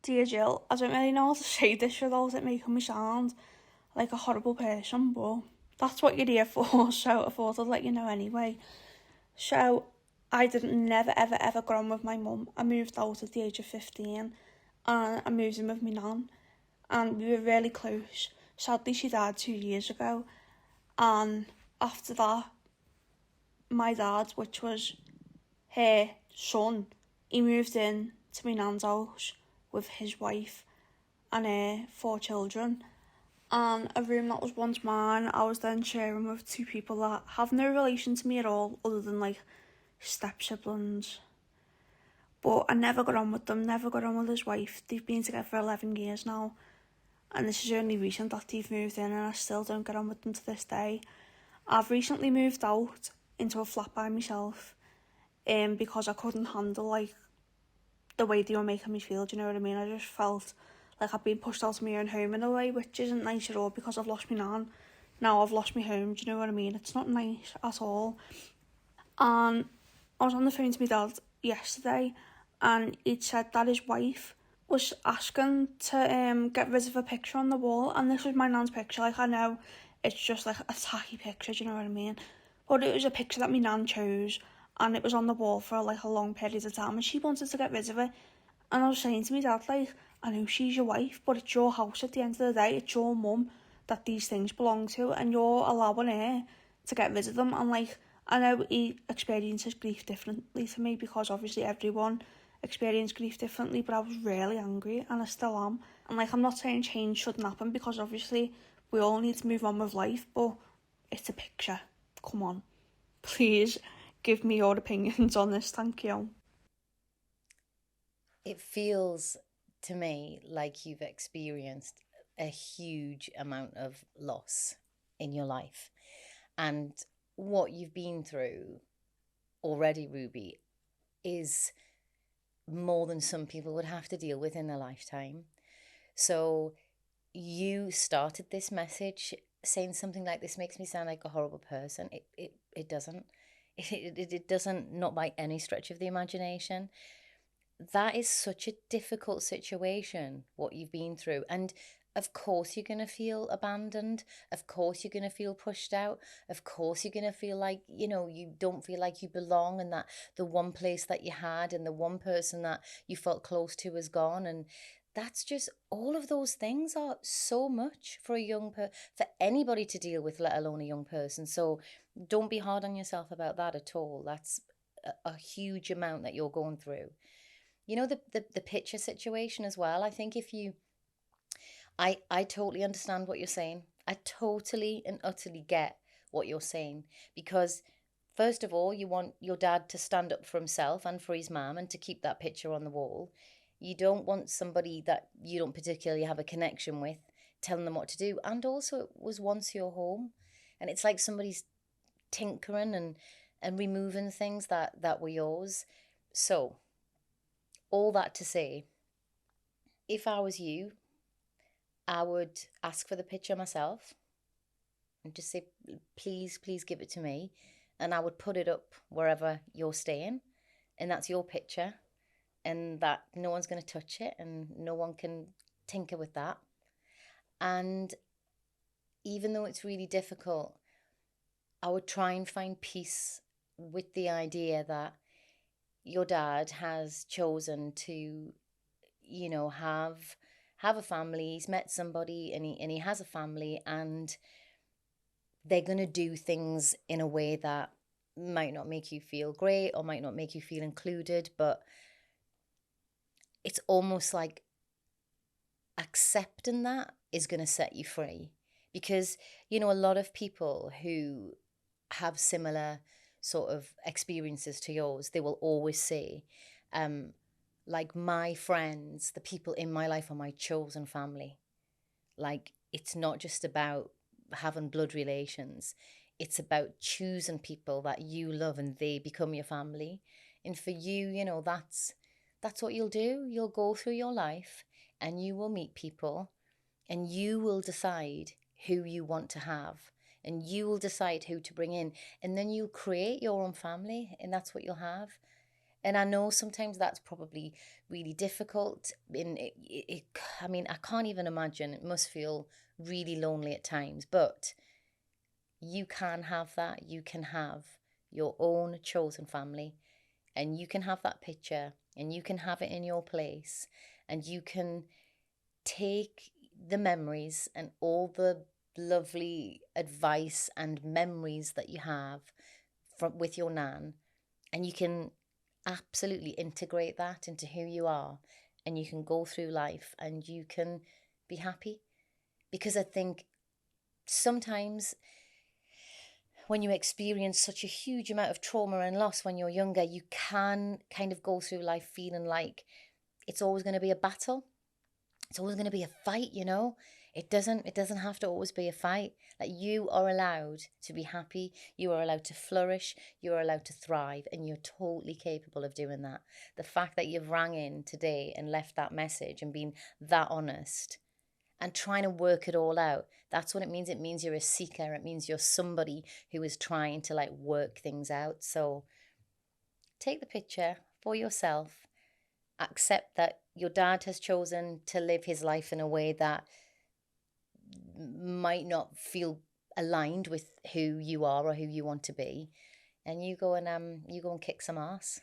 Dear Jill, I don't really know how to say this without it making me sound like a horrible person, but that's what you're here for, so I thought I'd let you know anyway. So, I didn't never ever ever go on with my mum. I moved out at the age of 15 and I moved in with my nan, and we were really close. Sadly, she died 2 years ago, and after that, my dad, which was her son, he moved in to my nan's house with his wife and her 4 children. And a room that was once mine, I was then sharing with two people that have no relation to me at all, other than like step siblings. But I never got on with them, never got on with his wife. They've been together for 11 years now, and this is only recent that they've moved in, and I still don't get on with them to this day. I've recently moved out into a flat by myself, because I couldn't handle like the way they were making me feel. Do you know what I mean? I just felt like I've been pushed out of my own home in a way, which isn't nice at all, because I've lost my nan. Now I've lost my home. Do you know what I mean? It's not nice at all. And I was on the phone to my dad yesterday, and he'd said that his wife was asking to get rid of a picture on the wall, and this was my nan's picture. Like, I know it's just like a tacky picture, do you know what I mean? But it was a picture that my nan chose, and it was on the wall for like a long period of time, and she wanted to get rid of it. And I was saying to my dad, like, I know she's your wife, but it's your house at the end of the day. It's your mum that these things belong to, and you're allowing her to get rid of them. And like, I know he experiences grief differently to me, because obviously everyone experiences grief differently, but I was really angry, and I still am. And like, I'm not saying change shouldn't happen, because obviously we all need to move on with life, but it's a picture. Come on. Please give me your opinions on this, thank you. It feels to me like you've experienced a huge amount of loss in your life. And what you've been through already, Ruby, is more than some people would have to deal with in their lifetime. So you started this message saying something like, this makes me sound like a horrible person. It doesn't. It doesn't, not by any stretch of the imagination. That is such a difficult situation, what you've been through. And of course, you're going to feel abandoned. Of course, you're going to feel pushed out. Of course, you're going to feel like, you don't feel like you belong, and that the one place that you had and the one person that you felt close to is gone. And that's just, all of those things are so much for for anybody to deal with, let alone a young person. So don't be hard on yourself about that at all. That's a huge amount that you're going through. The picture situation as well. I think if you I totally understand what you're saying. I totally and utterly get what you're saying, because first of all, you want your dad to stand up for himself and for his mum and to keep that picture on the wall. You don't want somebody that you don't particularly have a connection with telling them what to do. And also, it was once your home, and it's like somebody's tinkering and removing things that were yours. So, all that to say, if I was you, I would ask for the picture myself and just say, please, please give it to me. And I would put it up wherever you're staying. And that's your picture. And that no one's going to touch it and no one can tinker with that. And even though it's really difficult, I would try and find peace with the idea that your dad has chosen to, have a family. He's met somebody, and he has a family, and they're going to do things in a way that might not make you feel great or might not make you feel included, but it's almost like accepting that is going to set you free. Because a lot of people who have similar sort of experiences to yours, they will always say, like, my friends, the people in my life are my chosen family. Like, it's not just about having blood relations, it's about choosing people that you love and they become your family. And for you, that's what you'll do. You'll go through your life and you will meet people, and you will decide who you want to have, and you will decide who to bring in, and then you'll create your own family, and that's what you'll have. And I know sometimes that's probably really difficult. I mean, I can't even imagine. It must feel really lonely at times, but you can have that. You can have your own chosen family, and you can have that picture, and you can have it in your place, and you can take the memories and all the lovely advice and memories that you have from with your nan, and you can absolutely integrate that into who you are, and you can go through life and you can be happy. Because I think sometimes when you experience such a huge amount of trauma and loss when you're younger, you can kind of go through life feeling like it's always going to be a battle. It's always going to be a fight, you know. It doesn't have to always be a fight. Like, you are allowed to be happy, you are allowed to flourish, you are allowed to thrive, and you're totally capable of doing that. The fact that you've rang in today and left that message and been that honest and trying to work it all out, that's what it means. It means you're a seeker. It means you're somebody who is trying to like work things out. So take the picture for yourself, accept that your dad has chosen to live his life in a way that might not feel aligned with who you are or who you want to be, and you go and kick some ass.